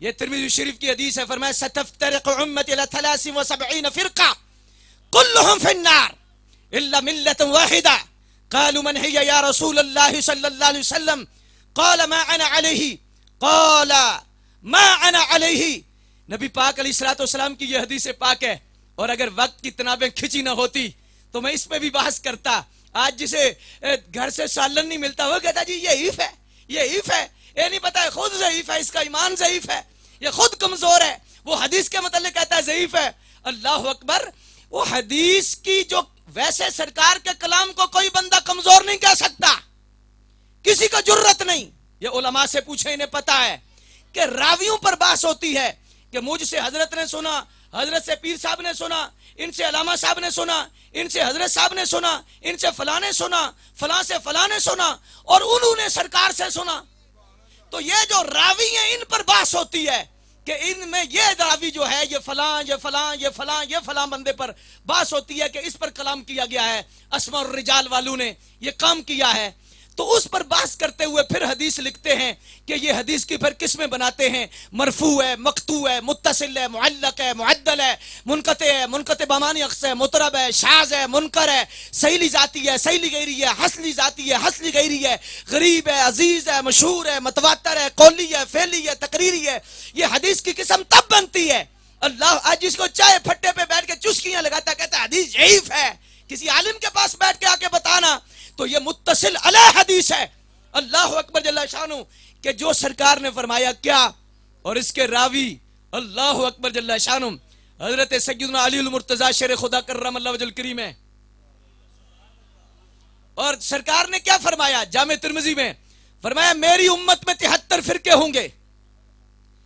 یہ ترمذی شریف کی حدیث ہے. فرمایا ستفترق امتی الى 73 فرقہ كلهم في النار الا ملة واحدة. قالوا من هي يا رسول الله صلى الله عليه وسلم؟ قال ما انا عليه. قال ما انا عليه. نبی پاک علیہ الصلوۃ والسلام کی یہ حدیث پاک ہے. اور اگر وقت کی تنابیں کھچی نہ ہوتی تو میں اس پہ بھی بحث کرتا. آج جسے گھر سے سالن نہیں ملتا وہ کہتا جی یہ عیف ہے، یہ عیف ہے. یہ نہیں پتا ہے خود ضعیف ہے، اس کا ایمان ضعیف ہے، یہ خود کمزور ہے. وہ حدیث کے متعلق کہتا ہے ضعیف ہے. اللہ اکبر. وہ حدیث کی جو، ویسے سرکار کے کلام کو کوئی بندہ کمزور نہیں کہہ سکتا، کسی کو جرت نہیں. یہ علماء سے پوچھیں، انہیں پتا ہے کہ راویوں پر بحث ہوتی ہے کہ مجھ سے حضرت نے سنا، حضرت سے پیر صاحب نے سنا، ان سے علامہ صاحب نے سنا، ان سے حضرت صاحب نے سنا، ان سے فلاں نے سنا، فلاں سے فلاں نے سنا، اور انہوں نے سرکار سے سنا. تو یہ جو راوی ہیں ان پر بحث ہوتی ہے کہ ان میں یہ راوی جو ہے یہ فلاں یہ فلاں یہ فلاں یہ فلاں بندے پر بحث ہوتی ہے کہ اس پر کلام کیا گیا ہے، اسماء الرجال والوں نے یہ کام کیا ہے. تو اس پر بحث کرتے ہوئے پھر حدیث لکھتے ہیں کہ یہ حدیث کی پھر قسمیں بناتے ہیں، مرفوع ہے، مقطوع ہے، متصل ہے، معلق ہے، معدل ہے، منقطع ہے، منقطع بمعنی اقص ہے، مطرب ہے، شاذ ہے، منکر ہے، صحیح ذاتی ہے، صحیح غیری ہے، حسن ذاتی ہے، حسن غیری ہے، غریب ہے، عزیز ہے، مشہور ہے، متواتر ہے، قولی ہے، فعلی ہے، تقریری ہے. یہ حدیث کی قسم تب بنتی ہے. اللہ آج جس کو چائے پھٹے پہ بیٹھ کے چسکیاں لگاتا کہتا ہے حدیث ضعیف ہے، کسی عالم کے پاس بیٹھ کے آ کے بتانا تو یہ متصل علیہ حدیث ہے. اللہ اکبر جل شانہ. کہ جو سرکار نے فرمایا کیا، اور اس کے راوی اللہ اکبر جل شانہ حضرت سیدنا علی المرتضی شیر خدا کرم اللہ وجہ الکریم ہے. اور سرکار نے کیا فرمایا جامع ترمذی میں؟ فرمایا میری امت میں 73 فرقے ہوں گے.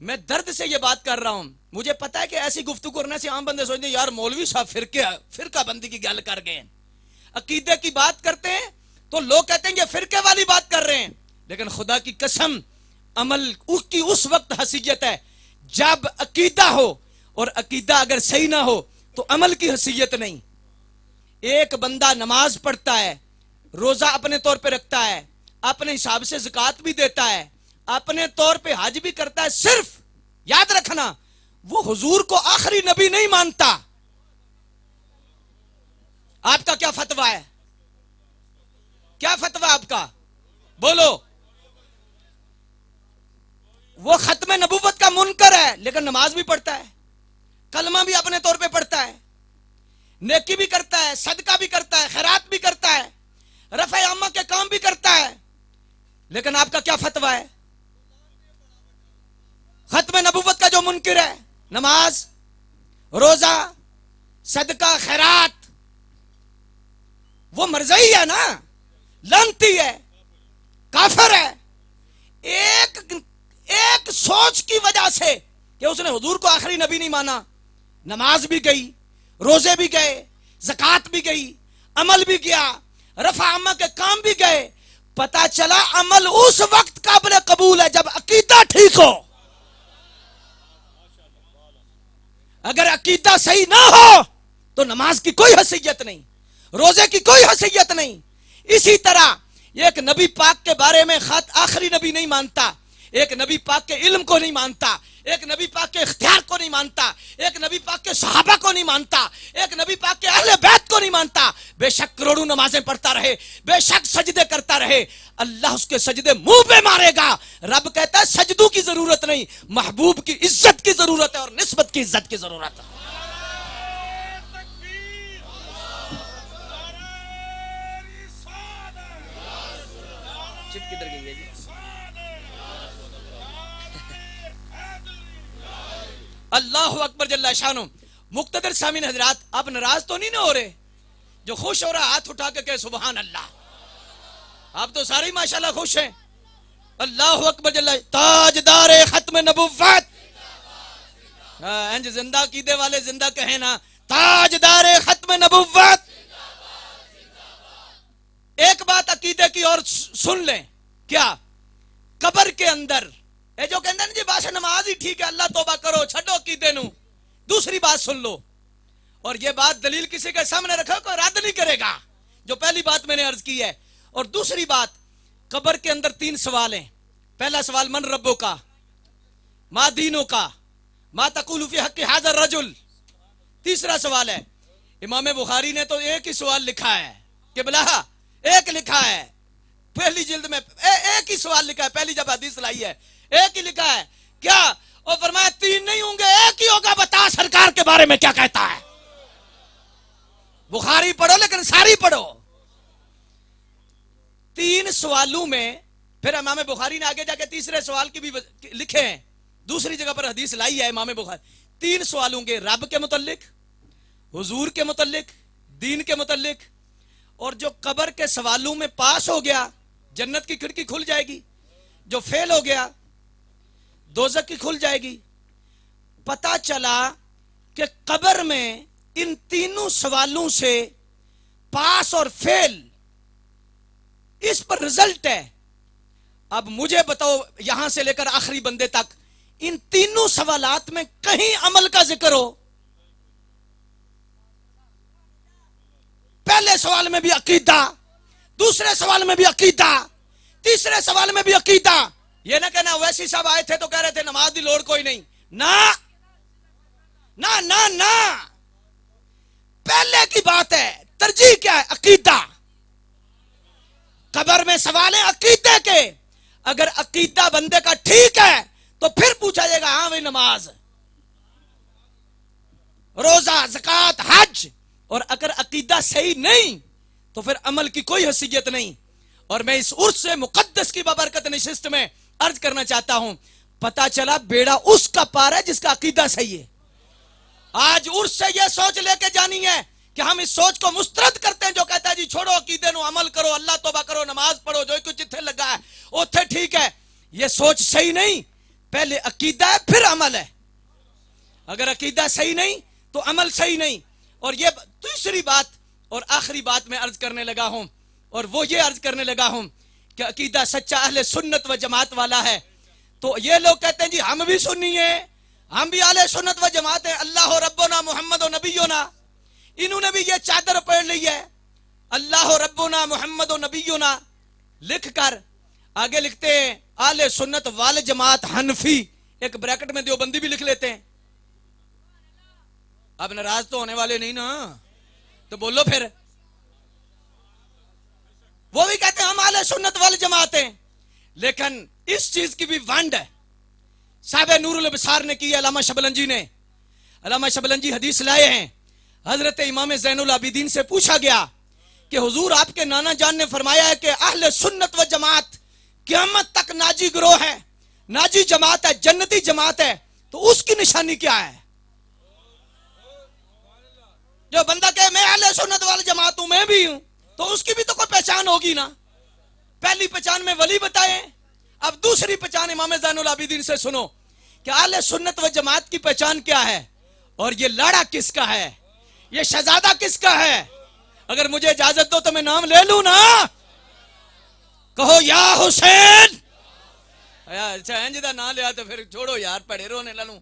میں درد سے یہ بات کر رہا ہوں. مجھے پتا ہے کہ ایسی گفتگو کرنے سے عام بندے سوچتے ہیں یار مولوی صاحب فرقہ بندی کی گل کر گئے. عقیدے کی بات کرتے ہیں تو لوگ کہتے ہیں یہ فرقے والی بات کر رہے ہیں. لیکن خدا کی قسم عمل کی اس وقت حیثیت ہے جب عقیدہ ہو, اور عقیدہ اگر صحیح نہ ہو تو عمل کی حیثیت نہیں. ایک بندہ نماز پڑھتا ہے, روزہ اپنے طور پہ رکھتا ہے, اپنے حساب سے زکوٰۃ بھی دیتا ہے, اپنے طور پہ حج بھی کرتا ہے, صرف یاد رکھنا وہ حضور کو آخری نبی نہیں مانتا. آپ کا کیا فتویٰ ہے؟ کیا فتویٰ آپ کا؟ بولو. وہ ختم نبوت کا منکر ہے لیکن نماز بھی پڑھتا ہے, کلمہ بھی اپنے طور پہ پڑھتا ہے, نیکی بھی کرتا ہے, صدقہ بھی کرتا ہے, خیرات بھی کرتا ہے, رفع عامہ کے کام بھی کرتا ہے. لیکن آپ کا کیا فتویٰ ہے؟ ختم نبوت کا جو منکر ہے, نماز, روزہ, صدقہ, خیرات, وہ مرزئی ہے نا, لعنتی ہے, کافر ہے. ایک سوچ کی وجہ سے کہ اس نے حضور کو آخری نبی نہیں مانا, نماز بھی گئی, روزے بھی گئے, زکوٰۃ بھی گئی, عمل بھی گیا, رفع عامہ کے کام بھی گئے. پتا چلا عمل اس وقت قابل قبول ہے جب عقیدہ ٹھیک ہو. اگر عقیدہ صحیح نہ ہو تو نماز کی کوئی حیثیت نہیں, روزے کی کوئی حیثیت نہیں. اسی طرح ایک نبی پاک کے بارے میں خط آخری نبی نہیں مانتا, ایک نبی پاک کے علم کو نہیں مانتا, ایک نبی پاک کے اختیار کو نہیں مانتا, ایک نبی پاک کے صحابہ کو نہیں مانتا, ایک نبی پاک کے اہل بیت کو نہیں مانتا. بے شک کروڑوں نمازیں پڑھتا رہے, بے شک سجدے کرتا رہے, اللہ اس کے سجدے منہ پہ مارے گا. رب کہتا ہے سجدوں کی ضرورت نہیں, محبوب کی عزت کی ضرورت ہے اور نسبت کی عزت کی ضرورت ہے. چپ کدھر گئی ہے جی؟ اللہ اکبر جل شانہ. مقتدر سامعین حضرات, آپ ناراض تو نہیں نہ ہو رہے؟ جو خوش ہو رہا ہاتھ اٹھا کے کہ سبحان اللہ. آپ تو سارے ماشاءاللہ خوش ہیں. اللہ اکبر جل. تاجدار ختم نبوت, انج زندہ عقیدے والے زندہ کہیں نا, تاجدار ختم نبوت. ایک بات عقیدے کی اور سن لیں, کیا قبر کے اندر اے جو کہندے ہیں جی بس نماز ہی ٹھیک ہے, اللہ توبہ کرو, چھڈو عقیدے نو. دوسری بات سن لو, اور یہ بات دلیل کسی کے سامنے رکھو, کوئی رد نہیں کرے گا, جو پہلی بات میں نے عرض کی ہے. اور دوسری بات, قبر کے اندر 3 سوال ہیں. پہلا سوال من ربو کا, ما دینوں کا, ما تقول فی حق ھذا الرجل. تیسرا سوال ہے, امام بخاری نے تو ایک ہی سوال لکھا ہے کہ بلا ایک لکھا ہے پہلی جلد میں, ایک ہی سوال لکھا ہے, پہلی جب حدیث لائی ہے ایک ہی لکھا ہے. کیا؟ اور فرمایا 3 نہیں ہوں گے, ایک ہی ہوگا, بتا سرکار کے بارے میں کیا کہتا ہے. بخاری پڑھو لیکن ساری پڑھو. 3 سوالوں میں پھر امام بخاری نے آگے جا کے تیسرے سوال کی بھی لکھے ہیں, دوسری جگہ پر حدیث لائی ہے امام بخاری. 3 سوال ہوں گے, رب کے متعلق, حضور کے متعلق, دین کے متعلق. اور جو قبر کے سوالوں میں پاس ہو گیا جنت کی کھڑکی کھل جائے گی, جو فیل ہو گیا دوزخ کی کھل جائے گی. پتا چلا کہ قبر میں ان 3 سوالوں سے پاس اور فیل اس پر رزلٹ ہے. اب مجھے بتاؤ یہاں سے لے کر آخری بندے تک ان 3 سوالات میں کہیں عمل کا ذکر ہو؟ پہلے سوال میں بھی عقیدہ, دوسرے سوال میں بھی عقیدہ, تیسرے سوال میں بھی عقیدہ. یہ نہ کہنا ویسی صاحب آئے تھے تو کہہ رہے تھے نماز دی لوڑ کوئی نہیں. نہ نہ نہ نہ, پہلے کی بات ہے. ترجیح کیا ہے؟ عقیدہ. قبر میں سوال ہے عقیدے کے. اگر عقیدہ بندے کا ٹھیک ہے تو پھر پوچھا جائے گا ہاں بھائی نماز, روزہ, زکوٰۃ, حج. اور اگر عقیدہ صحیح نہیں تو پھر عمل کی کوئی حیثیت نہیں. اور میں اس عرس سے مقدس کی بابرکت نشست میں عرض کرنا چاہتا ہوں, پتا چلا بیڑا اس کا پار ہے جس کا عقیدہ صحیح ہے. آج عرس سے یہ سوچ لے کے جانی ہے کہ ہم اس سوچ کو مسترد کرتے ہیں جو کہتا ہے جی چھوڑو عقیدے نو, عمل کرو, اللہ توبہ کرو, نماز پڑھو, جو کچھ جتھے لگا ہے اوتھے ٹھیک ہے. یہ سوچ صحیح نہیں. پہلے عقیدہ ہے پھر عمل ہے. اگر عقیدہ صحیح نہیں تو عمل صحیح نہیں. اور یہ تیسری بات اور آخری بات میں عرض کرنے لگا ہوں, اور وہ یہ عرض کرنے لگا ہوں کہ عقیدہ سچا اہل سنت و جماعت والا ہے. تو یہ لوگ کہتے ہیں جی ہم بھی سنی ہیں, ہم بھی اہل سنت و جماعت ہیں, اللہ ربنا محمد و نبینا. انہوں نے بھی یہ چادر پہن لی ہے, اللہ ربنا محمد و نبینا لکھ کر آگے لکھتے ہیں اہل سنت وال جماعت حنفی, ایک بریکٹ میں دیوبندی بھی لکھ لیتے ہیں. اب ناراض تو ہونے والے نہیں نا, تو بولو پھر. وہ بھی کہتے ہیں ہم اہل سنت وال جماعت ہیں, لیکن اس چیز کی بھی وانڈ ہے. صاحب نور الابصار نے کی, علامہ شبلنجی نے. علامہ شبلنجی حدیث لائے ہیں, حضرت امام زین العابدین سے پوچھا گیا کہ حضور آپ کے نانا جان نے فرمایا ہے کہ اہل سنت و جماعت قیامت تک ناجی گروہ ہے, ناجی جماعت ہے, جنتی جماعت ہے, تو اس کی نشانی کیا ہے؟ جو بندہ کہے میں اہل سنت وال جماعت ہوں, میں بھی ہوں, تو اس کی بھی تو کوئی پہچان ہوگی نا. پہلی پہچان میں ولی بتائیں, اب دوسری پہچان امام زین العابدین سے سنو کہ اہل سنت و جماعت کی پہچان کیا ہے, اور یہ لاڑا کس کا ہے, یہ شہزادہ کس کا ہے. اگر مجھے اجازت دو تو میں نام لے لوں نا, کہو یا حسین. اچھا جدا نام لیا تو پھر چھوڑو یار, پڑھے رونے لوں.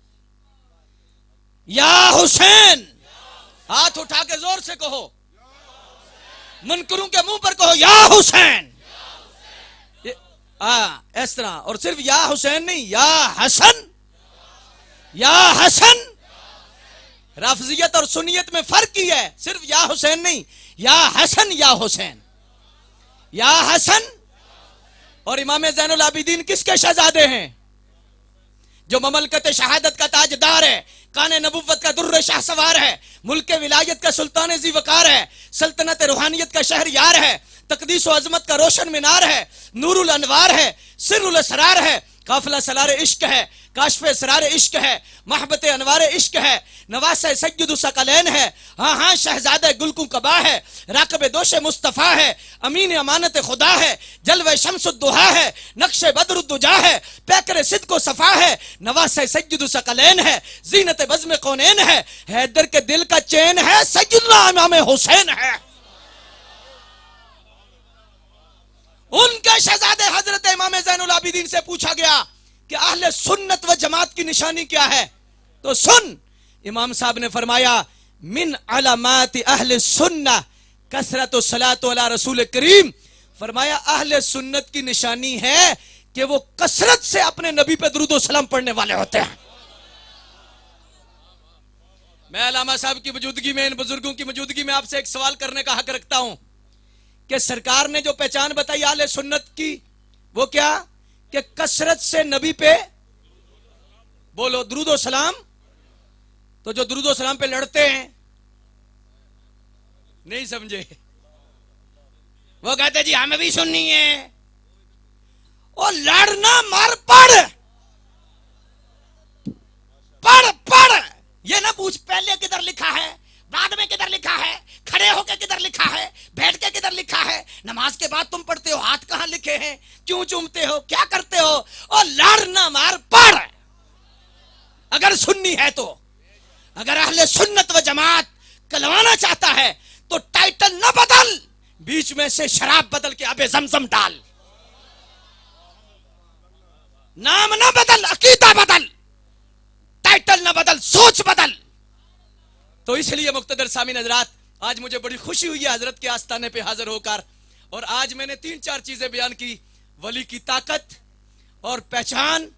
یا حسین, ہاتھ اٹھا کے زور سے کہو, منکروں کے منہ پر کہو یا حسین. اس طرح, اور صرف یا حسین نہیں, یا حسن, یا حسن. رافضیت اور سنیت میں فرق ہی ہے, صرف یا حسین نہیں, یا حسن, یا حسین, یا حسن. اور امام زین العابدین کس کے شہزادے ہیں؟ جو مملکت شہادت کا تاجدار ہے, کان نبوت کا در شاہ سوار ہے, ملک ولایت کا سلطان ذی وقار ہے, سلطنت روحانیت کا شہر یار ہے, تقدیس و عظمت کا روشن مینار ہے, نور الانوار ہے, سر الاسرار ہے, قافلہ سلار عشق ہے, کاشف اسرار عشق ہے, محبت انوار عشق ہے, نواسہ سید الثقلین ہے, ہاں ہاں شہزادہ گلکوں کبا ہے, راقب دوش مصطفیٰ ہے, امین امانت خدا ہے, جلوہ شمس الدحا ہے, نقش بدر الدجا ہے, پیکر صدق و صفا ہے, نواسہ سید الثقلین ہے, زینت بزم کونین ہے, حیدر کے دل کا چین ہے, سیدنا امام حسین ہے. ان کے شہزادے حضرت امام زین العابدین سے پوچھا گیا کہ اہل سنت و جماعت کی نشانی کیا ہے, تو سن, امام صاحب نے فرمایا من علامات اہل سنہ کثرت الصلاۃ علی رسول کریم. فرمایا اہل سنت کی نشانی ہے کہ وہ کثرت سے اپنے نبی پہ درود و سلام پڑھنے والے ہوتے ہیں. میں علامہ صاحب کی موجودگی میں, ان بزرگوں کی موجودگی میں آپ سے ایک سوال کرنے کا حق رکھتا ہوں کہ سرکار نے جو پہچان بتائی اہل سنت کی, وہ کیا کہ کثرت سے نبی پہ بولو درود و سلام. تو جو درود و سلام پہ لڑتے ہیں, نہیں سمجھے, وہ کہتے جی ہمیں بھی سننی ہے. اور لڑنا مار پڑھ پڑھ پڑھ, یہ نہ پوچھ پہلے کدھر لکھا ہے, بعد میں کدھر لکھا ہے, کھڑے ہو کے کدھر لکھا ہے, بیٹھ کے کدھر لکھا ہے, نماز کے بعد تم پڑھتے ہو ہاتھ کہاں لکھے ہیں, کیوں چومتے ہو, کیا کرتے ہو. اور لڑنا مار پڑھ اگر سننی ہے تو. اگر اہل سنت و جماعت کلوانا چاہتا ہے تو ٹائٹل نہ بدل, بیچ میں سے شراب بدل کے آب زمزم ڈال. نام نہ بدل, عقیدہ بدل, ٹائٹل نہ بدل, سوچ بدل. تو اس لیے مقتدر سامعین حضرات, آج مجھے بڑی خوشی ہوئی ہے حضرت کے آستانے پہ حاضر ہو کر, اور آج میں نے 3-4 چیزیں بیان کی, ولی کی طاقت اور پہچان,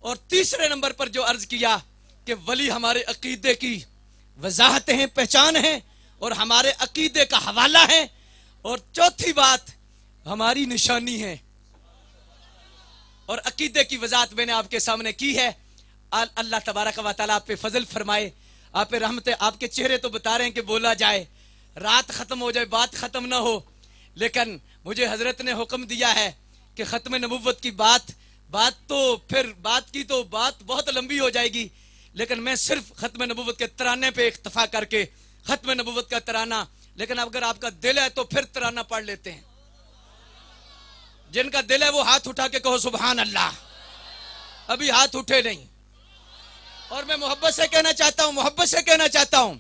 اور تیسرے نمبر پر جو عرض کیا کہ ولی ہمارے عقیدے کی وضاحت ہیں, پہچان ہیں, اور ہمارے عقیدے کا حوالہ ہے, اور چوتھی بات ہماری نشانی ہے. اور عقیدے کی وضاحت میں نے آپ کے سامنے کی ہے. اللہ تبارک و تعالیٰ آپ پہ فضل فرمائے, آپ پہ رحمت. آپ کے چہرے تو بتا رہے ہیں کہ بولا جائے, رات ختم ہو جائے, بات ختم نہ ہو, لیکن مجھے حضرت نے حکم دیا ہے کہ ختم نبوت کی بات تو پھر بات کی تو بات بہت لمبی ہو جائے گی, لیکن میں صرف ختم نبوت کے ترانے پہ اکتفا کر کے, ختم نبوت کا ترانہ. لیکن اگر آپ کا دل ہے تو پھر ترانہ پڑھ لیتے ہیں. جن کا دل ہے وہ ہاتھ اٹھا کے کہو سبحان اللہ. ابھی ہاتھ اٹھے نہیں. اور میں محبت سے کہنا چاہتا ہوں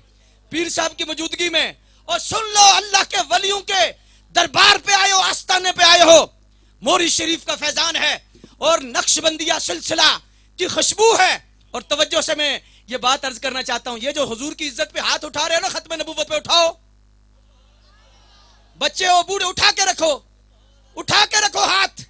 پیر صاحب کی موجودگی میں، اور سن لو اللہ کے ولیوں کے دربار پہ آئے ہو، آستانے پہ آئے ہو، موری شریف کا فیضان ہے اور نقشبندیہ سلسلہ کی خوشبو ہے. اور توجہ سے میں یہ بات عرض کرنا چاہتا ہوں، یہ جو حضور کی عزت پہ ہاتھ اٹھا رہے ہو نا، ختم نبوت پہ اٹھاؤ. بچے ہو بوڑھے، اٹھا کے رکھو ہاتھ.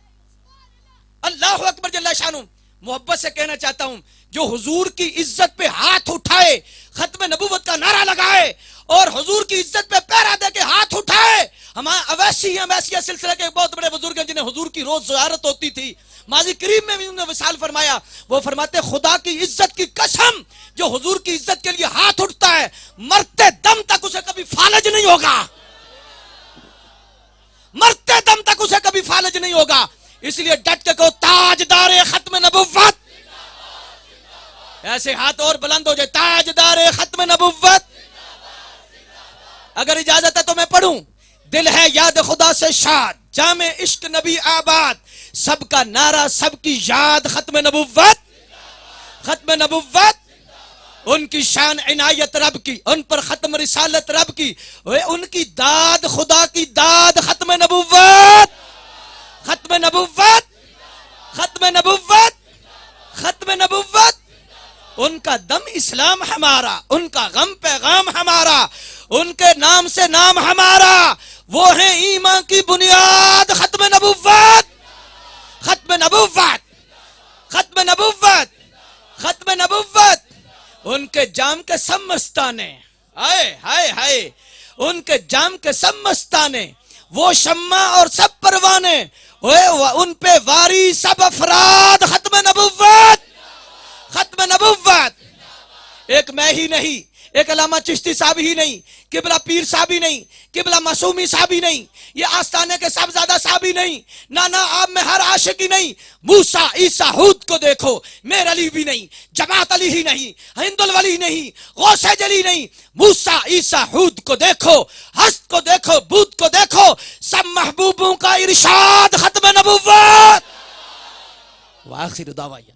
اللہ اکبر جل شانہ. محبت سے کہنا چاہتا ہوں، جو حضور کی عزت پہ ہاتھ اٹھائے، ختم نبوت کا نعرہ لگائے اور حضور کی عزت پہ پیرا دے کے ہاتھ اٹھائے. ہمارا اویسیہ سلسلہ کے بہت بڑے بزرگ ہیں جنہیں حضور کی روز زیارت ہوتی تھی. ماضی قریب میں بھی انہوں نے وصال فرمایا. وہ فرماتے خدا کی عزت کی قسم، جو حضور کی عزت کے لیے ہاتھ اٹھتا ہے مرتے دم تک اسے کبھی فالج نہیں ہوگا. مرتے دم تک اسے کبھی فالج نہیں ہوگا. اس لیے ڈٹ کے کہو تاجدار ختم نبوت. ایسے ہاتھ اور بلند ہو جائے، تاجدار ختم نبوت. اگر اجازت ہے تو میں پڑھوں. دل ہے یاد خدا سے شاد، جامع عشق نبی آباد، سب کا نعرہ سب کی یاد ختم نبوت. ختم نبوت. ان کی شان عنایت رب کی، ان پر ختم رسالت رب کی، ان کی داد خدا کی داد ختم نبوت. ختم نبوت. ختم نبوت. ختم نبوت. ان کا دم اسلام ہمارا، ان کا غم پیغام ہمارا، ان کے نام سے نام ہمارا، وہ ہیں ایمان کی بنیاد. ختم نبوت. ختم نبوت. ختم نبوت. ختم نبوت. ان کے جام کے سب مستانے، ہائے ہائے ہائے، ان کے جام کے سب مستانے، وہ شمع اور سب پروانے، ان پہ واری سب افراد. ختم نبوت. ختم نبوت. ایک میں ہی نہیں، ایک علامہ چشتی صاحب ہی نہیں، قبلہ پیر صاحب ہی نہیں، قبلہ معصومی صاحب ہی نہیں، یہ آستانے کے صاحبزادہ صاحب ہی نہیں، نانا آپ میں ہر عاشق ہی نہیں. موسیٰ عیسیٰ ہود کو دیکھو، میر علی بھی نہیں، جماعت علی ہی نہیں، ہند الولی نہیں، غوث جلی نہیں. موسیٰ عیسیٰ ہود کو دیکھو، ہست کو دیکھو، بود کو دیکھو، سب محبوبوں کا ارشاد. ختم نبوت. وآخر دعوانا